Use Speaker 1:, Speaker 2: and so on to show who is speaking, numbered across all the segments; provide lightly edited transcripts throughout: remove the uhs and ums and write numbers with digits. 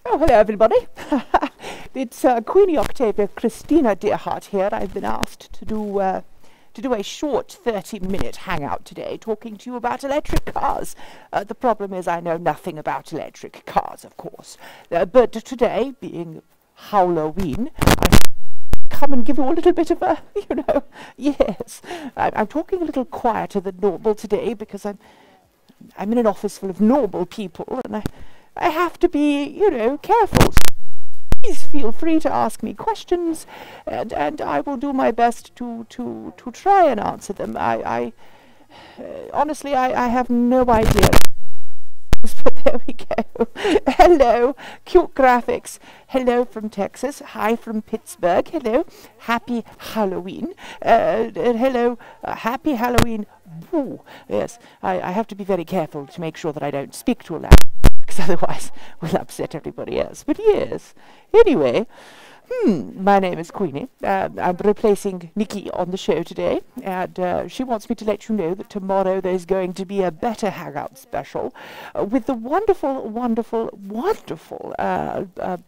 Speaker 1: Oh, hello everybody. It's Queenie Octavia Christina Dearheart here. I've been asked to do a short 30-minute hangout today, talking to you about electric cars. The problem is I know nothing about electric cars, of course. But today, being Howloween, I come and give you a little bit of a, yes. I'm talking a little quieter than normal today because I'm in an office full of normal people, and I have to be, careful. So please feel free to ask me questions, and I will do my best to try and answer them. Honestly, I have no idea. But there we go. Hello, cute graphics. Hello from Texas. Hi from Pittsburgh. Hello. Happy Halloween. Hello. Happy Halloween. Ooh. Yes, I have to be very careful to make sure that I don't speak too loud, because otherwise we'll upset everybody else. But yes. Anyway, my name is Queenie. I'm replacing Nikki on the show today, and she wants me to let you know that tomorrow there's going to be a better Hangout special with the wonderful, wonderful, wonderful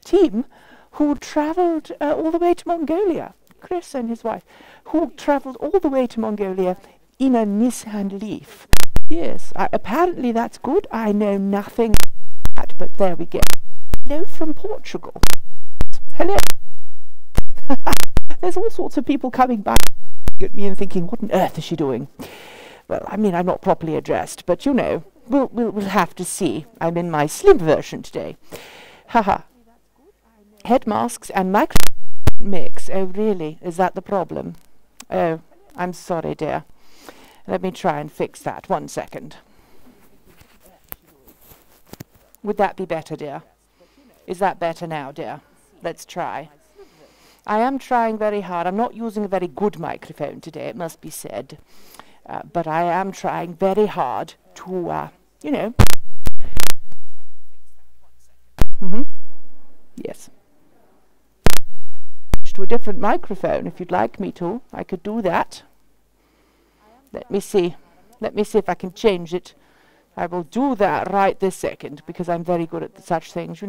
Speaker 1: team who travelled all the way to Mongolia. Chris and his wife, who travelled all the way to Mongolia in a Nissan Leaf. Yes, apparently that's good. I know nothing about that, but there we go. Hello from Portugal. Hello. There's all sorts of people coming by at me and thinking, what on earth is she doing? Well, I mean, I'm not properly addressed, but we'll have to see. I'm in my slim version today. Haha. Head masks and microphone mix. Oh, really? Is that the problem? Oh, I'm sorry, dear. Let me try and fix that. 1 second. Would that be better, dear? Is that better now, dear? Let's try. I am trying very hard. I'm not using a very good microphone today, it must be said. But I am trying very hard to, Yes. To a different microphone, if you'd like me to. I could do that. Let me see. Let me see if I can change it. I will do that right this second, because I'm very good at such things,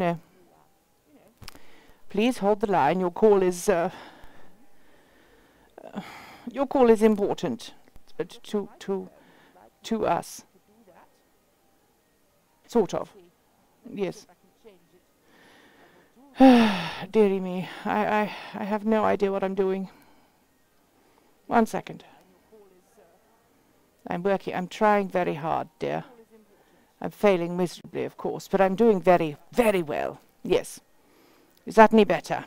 Speaker 1: Please hold the line. Your call is important to us. Sort of. Yes. Dearie me, I have no idea what I'm doing. 1 second. I'm trying very hard, dear. I'm failing miserably, of course, but I'm doing very, very well. Yes. Is that any better?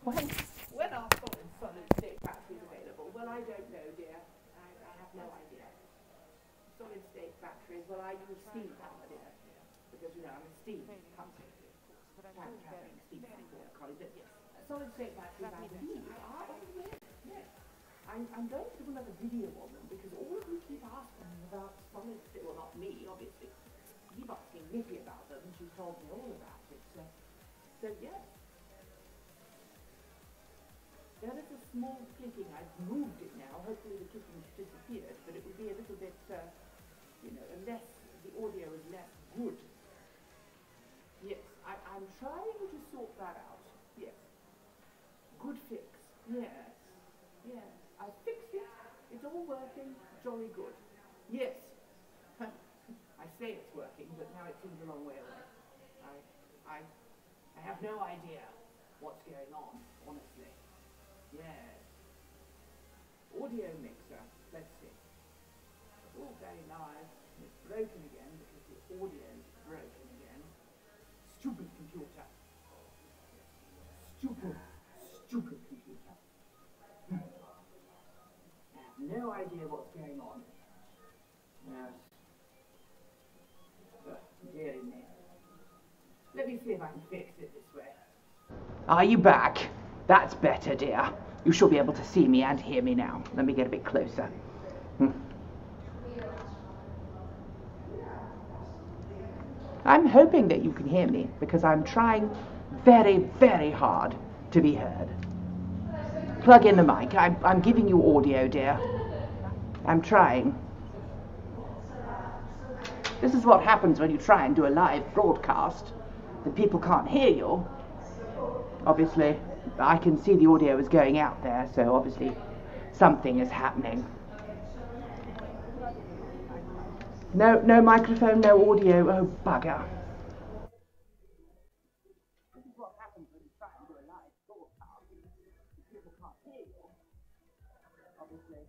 Speaker 1: When are solid-state batteries available? Well, I don't know, dear. I have no idea. Solid-state batteries, well, I use steam power, dear. Because, I'm a steam company. Solid-state batteries, I believe, are on the way. Yes. I'm going to do another video on them, because all of you keep asking me about solid-state, well, not me, obviously. Keep asking Nikki about them, and she's told me all about it. So yes. There is a small clicking. I've moved it now. Hopefully the clicking disappeared, but it would be a little bit, less. The audio is less good. Yes, I'm trying to sort that out. Yes. Good fix. Yes. Yes. I fixed it. It's all working. Jolly good. Yes. I say it's working, but now it seems a long way away. I have no idea what's going on, honestly. Yes. Audio mixer. Let's see. It's all very nice. It's broken again because the audio is broken again. Stupid computer. Stupid computer. I have no idea what's going on. Yes. Dearie me. Let me see if I can fix it this way. Are you back? That's better, dear. You should be able to see me and hear me now. Let me get a bit closer. I'm hoping that you can hear me, because I'm trying very, very hard to be heard. Plug in the mic. I'm giving you audio, dear. I'm trying. This is what happens when you try and do a live broadcast. The people can't hear you. Obviously, I can see the audio is going out there, so obviously something is happening. No microphone, no audio. Oh, bugger. This is what happens when you try and do a live broadcast. People can't hear you. Obviously,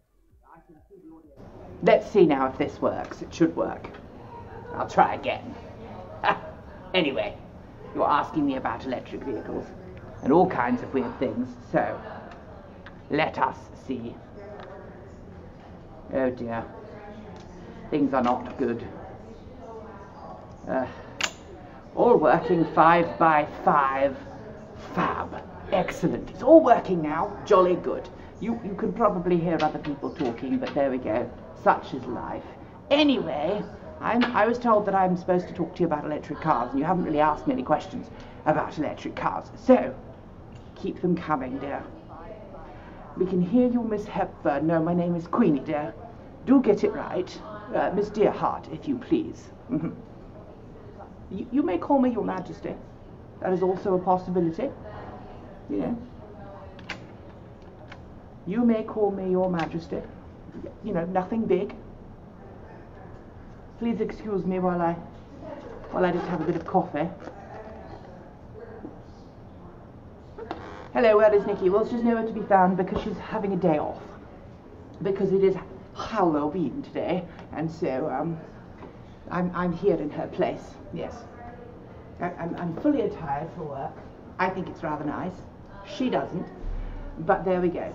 Speaker 1: I can see the audio. Let's see now if this works. It should work. I'll try again. Anyway, you're asking me about electric vehicles and all kinds of weird things, so let us see. Oh dear. Things are not good. All working 5 by 5. Fab. Excellent. It's all working now. Jolly good. You can probably hear other people talking, but there we go. Such is life. Anyway, I was told that I'm supposed to talk to you about electric cars, and you haven't really asked me any questions about electric cars. So, keep them coming, dear. We can hear you, Miss Hepburn. No, my name is Queenie, dear. Do get it right. Miss Dearheart, if you please. You may call me Your Majesty. That is also a possibility. You know. You may call me Your Majesty. You know, nothing big. Please excuse me while I just have a bit of coffee. Hello, where is Nikki? Well, she's nowhere to be found because she's having a day off. Because it is Howloween today, and so I'm here in her place. Yes, I'm fully attired for work. I think it's rather nice. She doesn't, but there we go.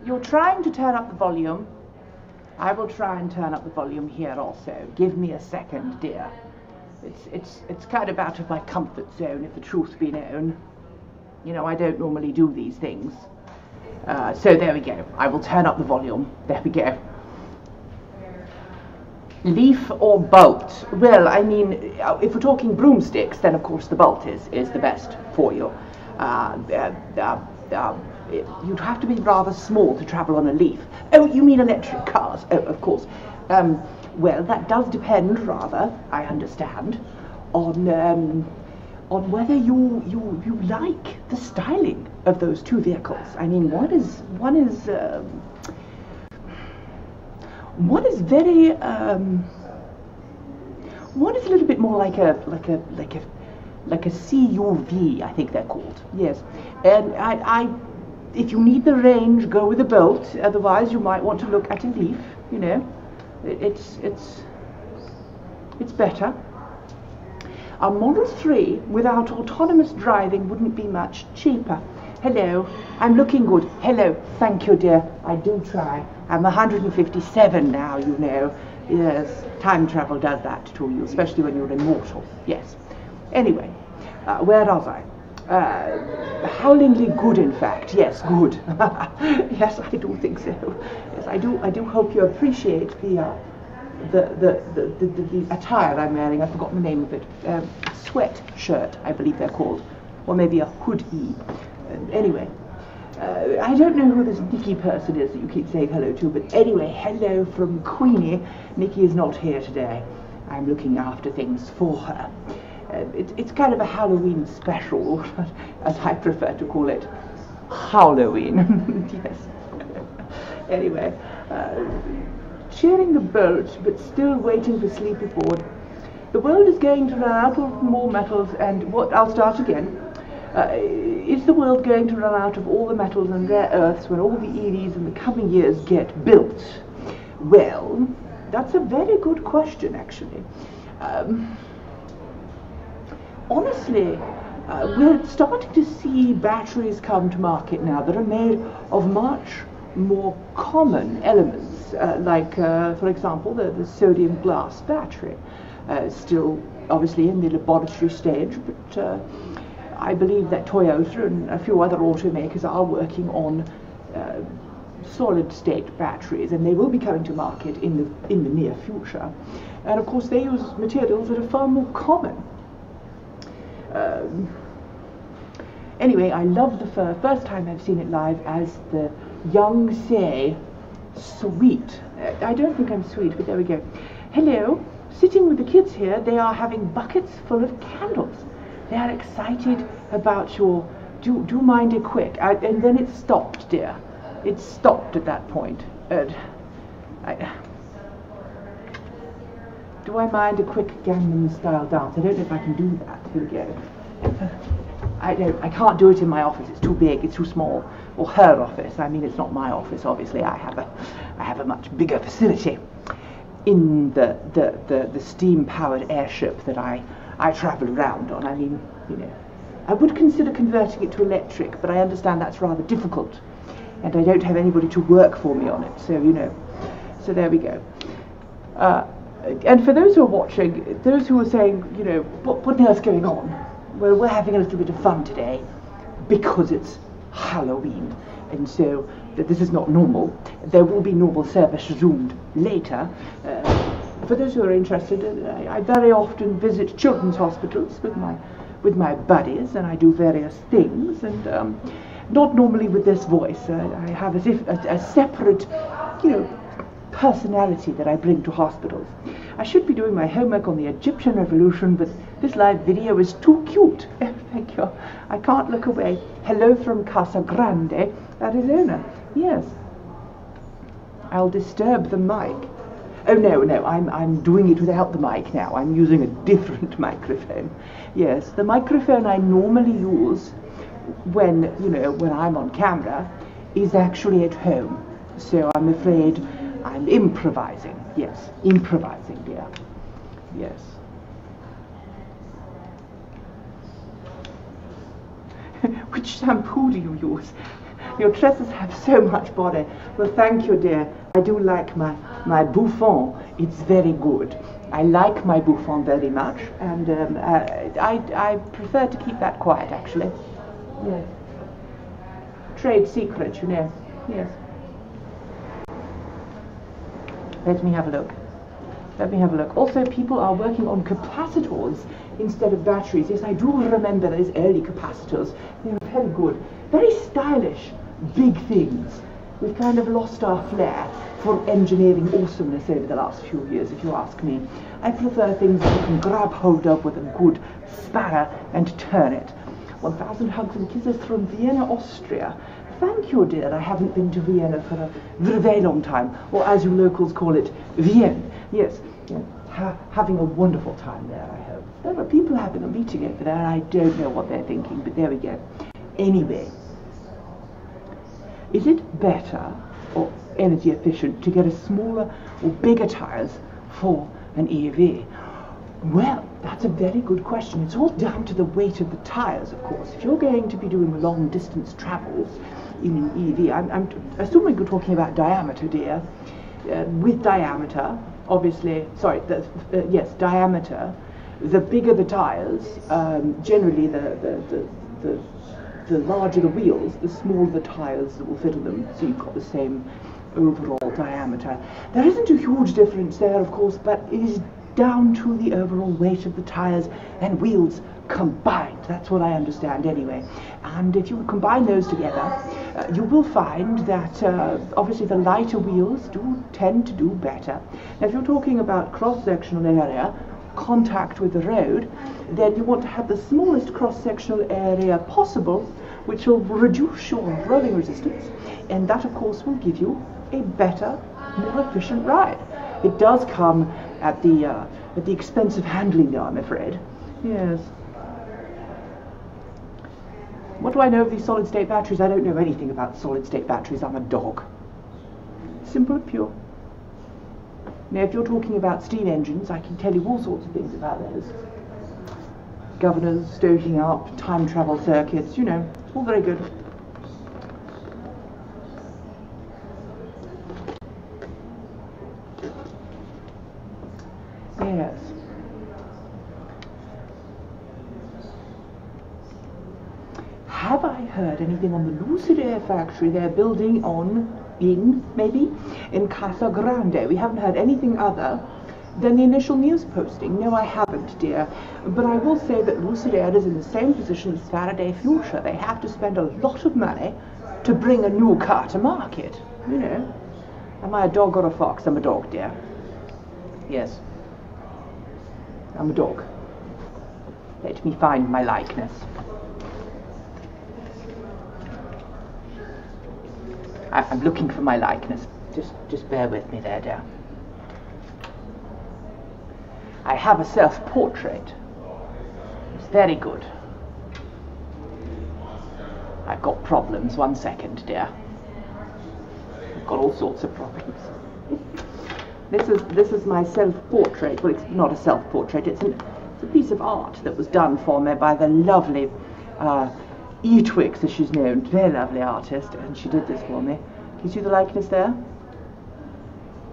Speaker 1: You're trying to turn up the volume. I will try and turn up the volume here also. Give me a second, dear. It's kind of out of my comfort zone, if the truth be known. You know, I don't normally do these things. So there we go. I will turn up the volume. There we go. Leaf or bolt? Well, I mean, if we're talking broomsticks, then of course the bolt is the best for you. You'd have to be rather small to travel on a leaf. Oh, you mean electric cars? Oh, of course. Well, that does depend rather, I understand, on whether you like the styling of those two vehicles. I mean, one is very one is a little bit more like a CUV, I think they're called. Yes, and I if you need the range, go with a bolt. Otherwise, you might want to look at a leaf. You know, it's better. A Model 3 without autonomous driving wouldn't be much cheaper. Hello, I'm looking good. Hello, thank you, dear. I do try. I'm 157 now, you know. Yes, time travel does that to you, especially when you're immortal. Yes. Anyway, where was I? Howlingly good, in fact. Yes, good. Yes, I do think so. Yes, I do hope you appreciate the attire I'm wearing. I've forgotten the name of it. Sweat shirt, I believe they're called, or maybe a hoodie. Anyway, I don't know who this Nikki person is that you keep saying hello to, but anyway, hello from Queenie. Nikki is not here today. I'm looking after things for her. It's kind of a Halloween special, as I prefer to call it. Howloween. Yes. Anyway, cheering the boat, but still waiting for sleepy board. The world is going to run out of more metals and what? I'll start again. Is the world going to run out of all the metals and rare earths when all the EVs in the coming years get built? Well, that's a very good question, actually. Honestly, we're starting to see batteries come to market now that are made of much more common elements, like, for example, the sodium glass battery. Still, obviously, in the laboratory stage, but I believe that Toyota and a few other automakers are working on solid-state batteries, and they will be coming to market in the near future. And of course, they use materials that are far more common. Anyway, I love the first time I've seen it live as the Young Say Sweet. I don't think I'm sweet, but there we go. Hello. Sitting with the kids here, they are having buckets full of candles. They are excited about your... Do mind it quick. And then it stopped, dear. It stopped at that point. Do I mind a quick Gangnam style dance? I don't know if I can do that. Here we go. I can't do it in my office. It's too big. It's too small. Or her office. I mean, it's not my office. Obviously, I have a much bigger facility in the steam-powered airship that I travel around on. I mean, you know, I would consider converting it to electric, but I understand that's rather difficult, and I don't have anybody to work for me on it. So you know. So there we go. And for those who are watching, those who are saying, you know, what on earth's going on? Well, we're having a little bit of fun today because it's Halloween, and so this is not normal. There will be normal service resumed later. For those who are interested, I very often visit children's hospitals with my buddies, and I do various things, and not normally with this voice. I have a separate, you know, personality that I bring to hospitals. I should be doing my homework on the Egyptian Revolution, but this live video is too cute. Thank you. I can't look away. Hello from Casa Grande, Arizona. Yes. I'll disturb the mic. Oh no, I'm doing it without the mic now. I'm using a different microphone. Yes, the microphone I normally use when, you know, when I'm on camera is actually at home. So I'm afraid I'm improvising. Yes, improvising, dear. Yes. Which shampoo do you use? Your tresses have so much body. Well, thank you, dear. I do like my bouffant. It's very good. I like my bouffant very much, and I prefer to keep that quiet, actually. Yes. Trade secret, you know. Yes. Let me have a look. Let me have a look. Also, people are working on capacitors instead of batteries. Yes, I do remember those early capacitors. They were very good. Very stylish, big things. We've kind of lost our flair for engineering awesomeness over the last few years, if you ask me. I prefer things that you can grab hold of with a good spanner and turn it. 1,000 hugs and kisses from Vienna, Austria. Thank you, dear. I haven't been to Vienna for a very long time, or as you locals call it, Vienne. Yes, having a wonderful time there, I hope. There are people having a meeting over there. I don't know what they're thinking, but there we go. Anyway, is it better or energy efficient to get a smaller or bigger tires for an EV? Well, that's a very good question. It's all down to the weight of the tires, of course. If you're going to be doing long distance travels in an EV, I'm assuming you're talking about diameter, dear. With diameter, obviously, sorry, yes, diameter, the bigger the tires, generally the larger the wheels, the smaller the tires that will fit in them, so you've got the same overall diameter. There isn't a huge difference there, of course, but it is down to the overall weight of the tires and wheels combined. That's what I understand anyway. And if you combine those together, you will find that obviously the lighter wheels do tend to do better. Now, if you're talking about cross-sectional area, contact with the road, then you want to have the smallest cross-sectional area possible, which will reduce your rolling resistance, and that of course will give you a better, more efficient ride. It does come at the expense of handling, though, I'm afraid. Yes. What do I know of these solid-state batteries? I don't know anything about solid-state batteries. I'm a dog. Simple and pure. Now, if you're talking about steam engines, I can tell you all sorts of things about those. Governors, stoking up, time travel circuits, you know, it's all very good. Yes. Have I heard anything on the Lucid Air factory they're building in Casa Grande? We haven't heard anything other than the initial news posting. No, I haven't, dear. But I will say that Lucid Air is in the same position as Faraday Future. They have to spend a lot of money to bring a new car to market, you know. Am I a dog or a fox? I'm a dog, dear. Yes. I'm a dog. Let me find my likeness. I'm looking for my likeness. Just bear with me there, dear. I have a self-portrait. It's very good. I've got problems. 1 second, dear. I've got all sorts of problems. This is my self-portrait. Well, it's not a self-portrait. It's a piece of art that was done for me by the lovely Twix, as she's known. Very lovely artist, and she did this for me. Can you see the likeness there?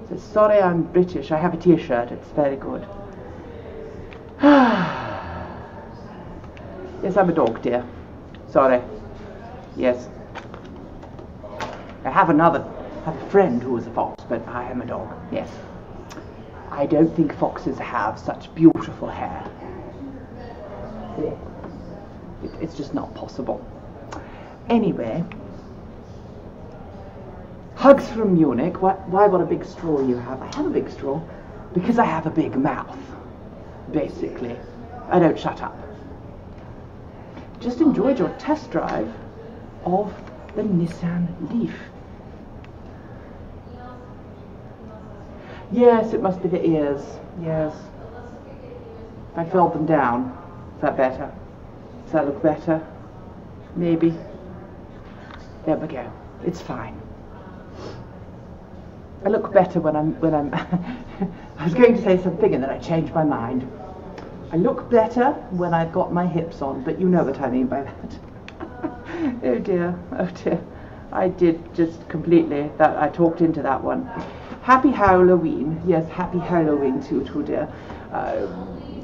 Speaker 1: It says, "Sorry, I'm British. I have a T-shirt." It's very good. Yes, I'm a dog, dear. Sorry. Yes. I have a friend who is a fox, but I am a dog. Yes. I don't think foxes have such beautiful hair. See? It's just not possible. Anyway, hugs from Munich. Why what a big straw you have? I have a big straw because I have a big mouth, basically. I don't shut up. Just enjoyed your test drive of the Nissan Leaf. Yes, it must be the ears. Yes. If I filled them down, is that better? Does that look better? Maybe. There we go. It's fine. I look better when I'm I was going to say something and then I changed my mind. I look better when I've got my hips on, but you know what I mean by that. Oh dear, oh dear. I did just completely, I talked into that one. Happy Howloween. Yes, happy Halloween to you, dear.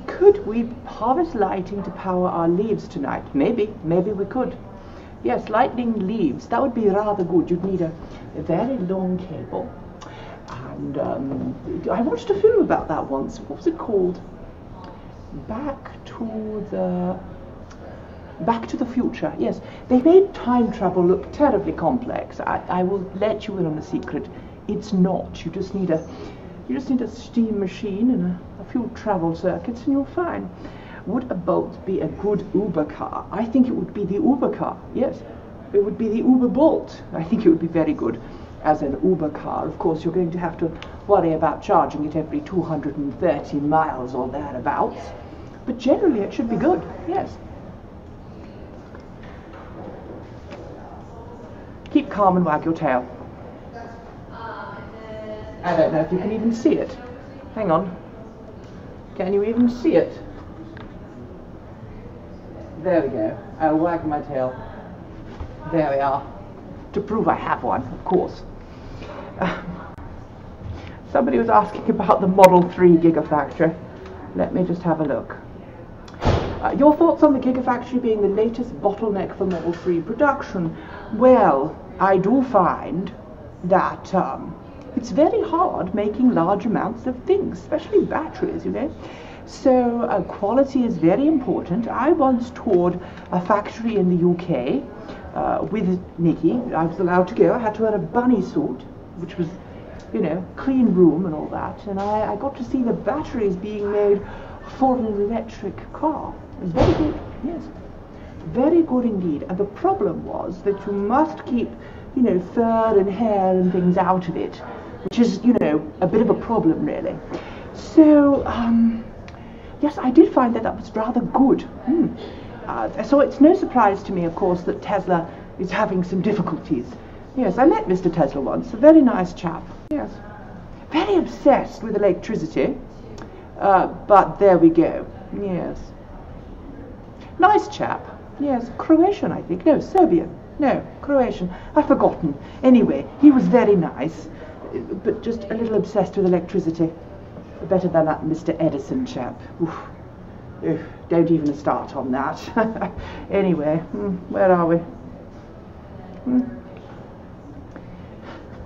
Speaker 1: Could we harvest lighting to power our leaves tonight? Maybe we could. Yes, lightning leaves. That would be rather good. You'd need a very long cable. And I watched a film about that once. What was it called? Back to the Future. Yes, they made time travel look terribly complex. I will let you in on a secret. It's not. You just need a steam machine and a few travel circuits, and you're fine. Would a Bolt be a good Uber car? I think it would be the Uber car. Yes, it would be the Uber Bolt. I think it would be very good as an Uber car. Of course, you're going to have to worry about charging it every 230 miles or thereabouts. But generally, it should be good. Yes. Keep calm and wag your tail. I don't know if you can even see it. Hang on. Can you even see it? There we go. I'll wag my tail. There we are. To prove I have one, of course. Somebody was asking about the Model 3 Gigafactory. Let me just have a look. Your thoughts on the Gigafactory being the latest bottleneck for Model 3 production? Well, I do find that it's very hard making large amounts of things, especially batteries, you know. So quality is very important. I once toured a factory in the UK with Nikki. I was allowed to go. I had to wear a bunny suit, which was, you know, clean room and all that. And I got to see the batteries being made for an electric car. It was very good, yes. Very good indeed. And the problem was that you must keep, you know, fur and hair and things out of it, which is, you know, a bit of a problem, really. So, yes, I did find that was rather good. So it's no surprise to me, of course, that Tesla is having some difficulties. Yes, I met Mr. Tesla once, a very nice chap. Yes, very obsessed with electricity, but there we go. Yes, nice chap. Yes, Croatian, I think. No, Serbian. No, Croatian. I've forgotten. Anyway, he was very nice, but just a little obsessed with electricity. Better than that Mr. Edison chap. Oof. Don't even start on that. Anyway, where are we?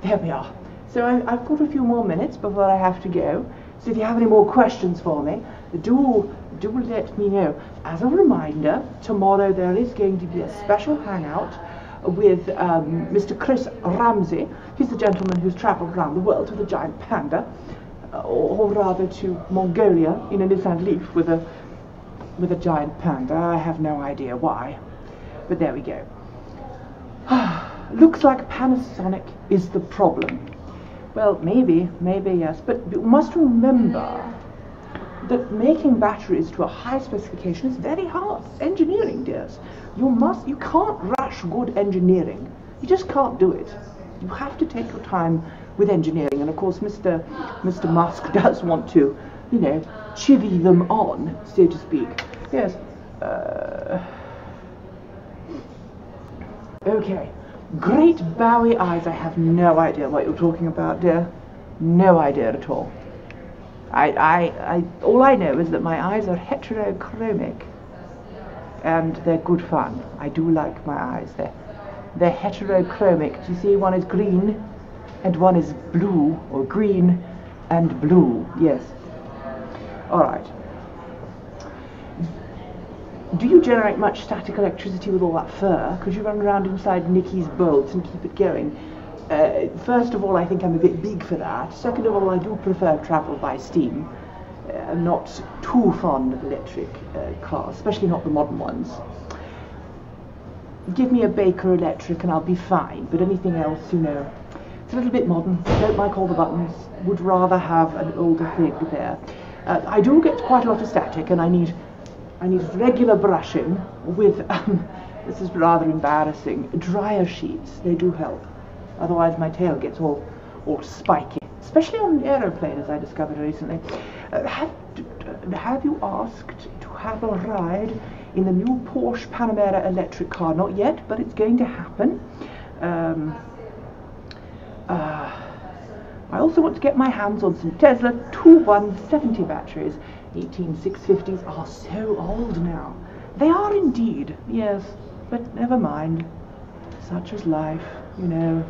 Speaker 1: There we are. So I've got a few more minutes before I have to go. So if you have any more questions for me, do let me know. As a reminder, tomorrow there is going to be a special hangout with Mr. Chris Ramsey. He's the gentleman who's travelled around the world with a giant panda, or rather to Mongolia in a Nissan Leaf with a giant panda. I have no idea why, but there we go. Looks like Panasonic is the problem. Well, maybe yes, but you must remember that making batteries to a high specification is very hard. Engineering, dears. You can't rush good engineering. You just can't do it. You have to take your time with engineering, and of course Mr. Musk does want to, you know, chivvy them on, so to speak. Yes. Okay. Great bowie eyes. I have no idea what you're talking about, dear. No idea at all. All I know is that my eyes are heterochromic, and they're good fun. I do like my eyes. They're heterochromic. Do you see? One is green, and one is blue, or green and blue. Yes. All right. Do you generate much static electricity with all that fur? Could you run around inside Nikki's bolts and keep it going? First of all, I think I'm a bit big for that. Second of all, I do prefer travel by steam. I'm not too fond of electric cars, especially not the modern ones. Give me a Baker electric and I'll be fine, but anything else, you know, it's a little bit modern. Don't like all the buttons. Would rather have an older thing there. I do get quite a lot of static, and I need regular brushing with, this is rather embarrassing, dryer sheets. They do help. Otherwise my tail gets all spiky, especially on an aeroplane, as I discovered recently. Have you asked to have a ride in the new Porsche Panamera electric car? Not yet, but it's going to happen. I also want to get my hands on some Tesla 2170 batteries. 18650s are so old now. They are indeed, yes, but never mind. Such is life, you know.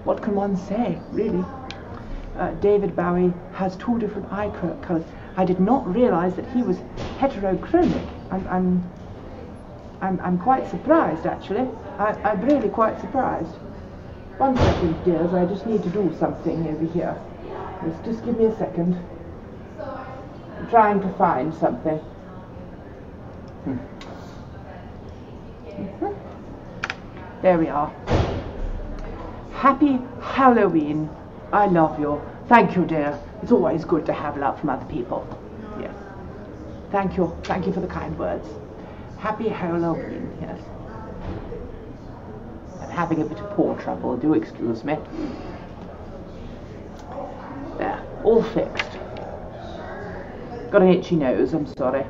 Speaker 1: What can one say, really? David Bowie has 2 different eye colours. I did not realise that he was heterochromic. I'm quite surprised, actually. I'm really quite surprised. 1 second, dears, I just need to do something over here. Just give me a second. I'm trying to find something. There we are. Happy Halloween. I love you. Thank you, dear. It's always good to have love from other people. Yes. Thank you. Thank you for the kind words. Happy Halloween. Yes. I'm having a bit of paw trouble. Do excuse me. There. All fixed. Got an itchy nose. I'm sorry.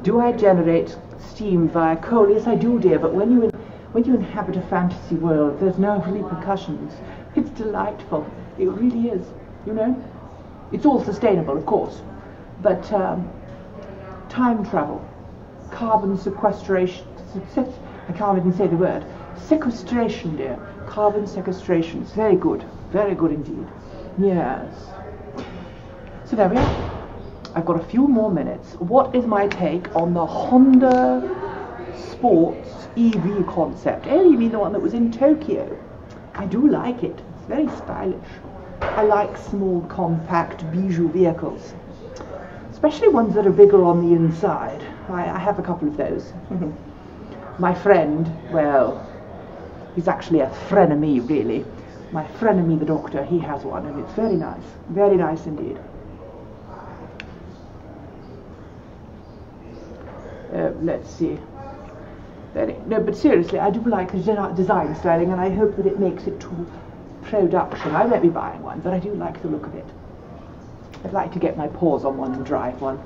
Speaker 1: Do I generate steam via coal? Yes, I do, dear. But when you inhabit a fantasy world, there's no repercussions. It's delightful. It really is, you know. It's all sustainable, of course. But time travel, carbon sequestration, I can't even say the word. Sequestration, dear. Carbon sequestration. It's very good indeed. Yes. So there we are. I've got a few more minutes. What is my take on the Honda Sports EV concept? Oh, you mean the one that was in Tokyo? I do like it. It's very stylish. I like small, compact, bijou vehicles, especially ones that are bigger on the inside. I have a couple of those. My friend, well, he's actually a frenemy, really. My frenemy, the doctor, he has one, and it's very nice indeed. Let's see. No, but seriously, I do like the design styling, and I hope that it makes it to production. I won't be buying one, but I do like the look of it. I'd like to get my paws on one and drive one.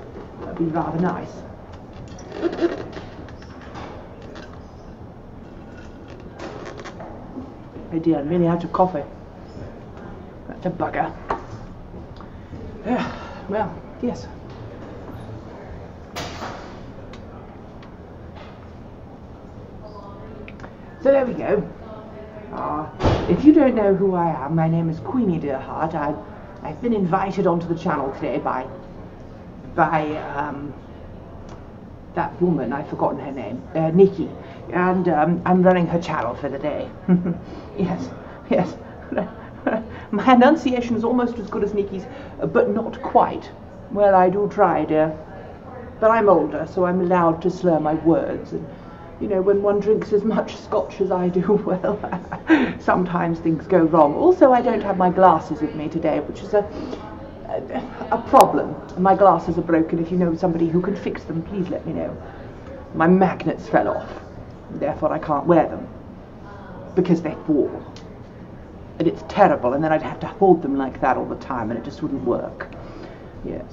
Speaker 1: That'd be rather nice. Oh dear, I'm really out of coffee. That's a bugger. Well, yes. So there we go. If you don't know who I am, my name is Queenie Dearheart. I've been invited onto the channel today by that woman, I've forgotten her name, Nikki. and I'm running her channel for the day. Yes, yes. My enunciation is almost as good as Nikki's, but not quite. Well, I do try, dear. But I'm older, so I'm allowed to slur my words. And, you know, when one drinks as much scotch as I do, well, sometimes things go wrong. Also, I don't have my glasses with me today, which is a problem. My glasses are broken. If you know somebody who can fix them, please let me know. My magnets fell off. Therefore, I can't wear them because they fall. And it's terrible, and then I'd have to hold them like that all the time, and it just wouldn't work. Yes.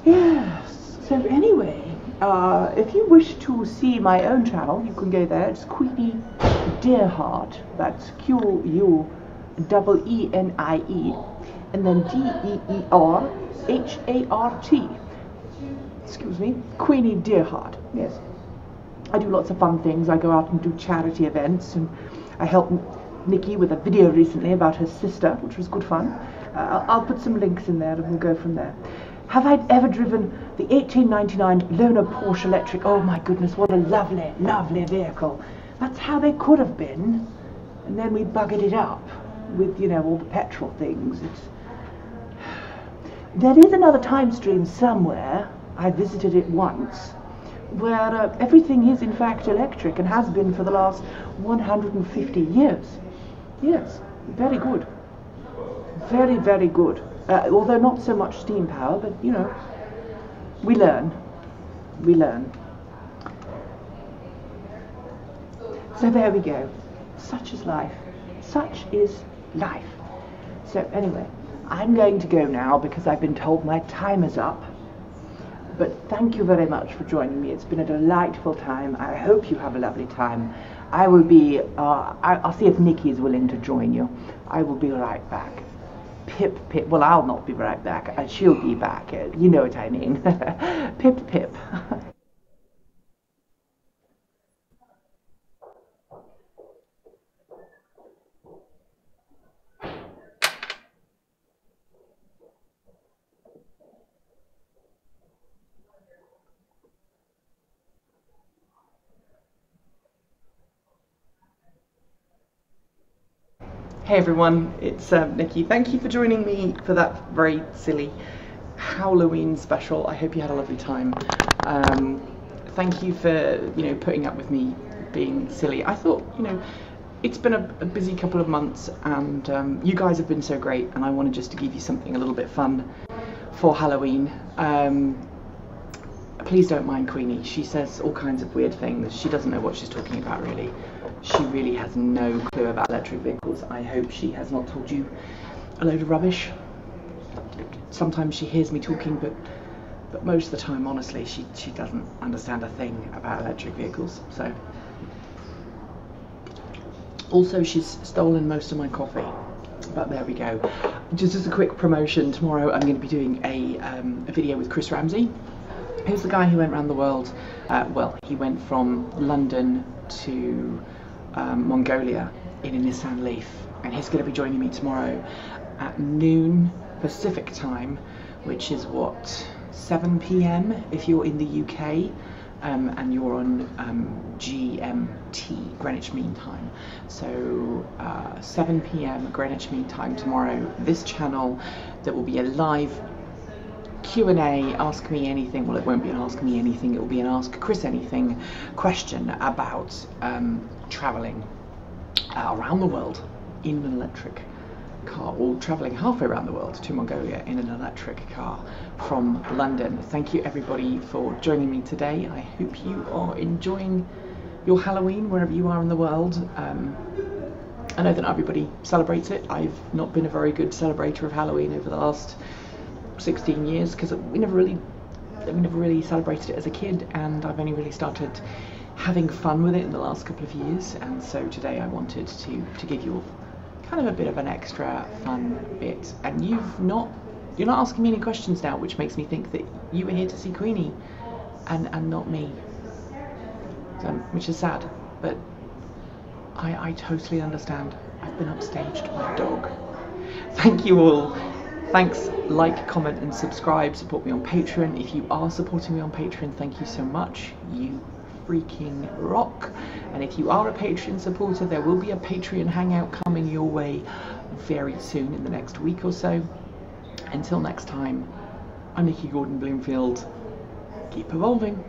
Speaker 1: Yes. So anyway, if you wish to see my own channel, you can go there. It's Queenie Deerheart. That's Queenie, and then Deerhart. Excuse me, Queenie Deerheart. Yes. I do lots of fun things. I go out and do charity events, and I helped Nikki with a video recently about her sister, which was good fun. I'll put some links in there and we'll go from there. Have I ever driven the 1899 Loaner Porsche Electric? Oh my goodness, what a lovely, lovely vehicle. That's how they could have been. And then we buggered it up with, you know, all the petrol things. There is another time stream somewhere. I visited it once, where everything is in fact electric and has been for the last 150 years. Yes, very good. Very, very good. Although not so much steam power, but you know, we learn. We learn. So there we go. Such is life. Such is life. So anyway, I'm going to go now because I've been told my time is up. But thank you very much for joining me. It's been a delightful time. I hope you have a lovely time. I will be, I'll see if Nikki is willing to join you. I will be right back. Pip, pip. Well, I'll not be right back. She'll be back. You know what I mean. Pip, pip. Hey everyone, it's Nikki. Thank you for joining me for that very silly Howloween special. I hope you had a lovely time. Thank you for, you know, putting up with me being silly. I thought, you know, it's been a busy couple of months, and you guys have been so great, and I wanted just to give you something a little bit fun for Halloween. Please don't mind Queenie. She says all kinds of weird things. She doesn't know what she's talking about, really. She really has no clue about electric vehicles. I hope she has not told you a load of rubbish. Sometimes she hears me talking, but most of the time, honestly, she doesn't understand a thing about electric vehicles. So, also, she's stolen most of my coffee. But there we go. Just as a quick promotion, tomorrow I'm going to be doing a video with Chris Ramsey, who's the guy who went around the world. Well, he went from London to Mongolia in a Nissan Leaf, and he's going to be joining me tomorrow at noon Pacific time, which is what, 7 p.m. if you're in the UK, and you're on GMT, Greenwich Mean Time. So 7 p.m. Greenwich Mean Time tomorrow. This channel, there will be a live Q&A, ask me anything. Well, it won't be an ask me anything, it will be an ask Chris anything question about travelling around the world in an electric car, or travelling halfway around the world to Mongolia in an electric car from London. Thank you everybody for joining me today. I hope you are enjoying your Halloween wherever you are in the world. I know that not everybody celebrates it. I've not been a very good celebrator of Halloween over the last 16 years because we never really celebrated it as a kid, and I've only really started having fun with it in the last couple of years, and so today I wanted to give you kind of a bit of an extra fun bit. And you're not asking me any questions now, which makes me think that you were here to see Queenie and not me, which is sad, but I totally understand. I've been upstaged by a dog. Thank you all.
Speaker 2: Thanks, like, comment, and subscribe. Support me on Patreon. If you are supporting me on Patreon, thank you so much. You freaking rock. And if you are a Patreon supporter, there will be a Patreon hangout coming your way very soon in the next week or so. Until next time, I'm Nikki Gordon Bloomfield. Keep evolving.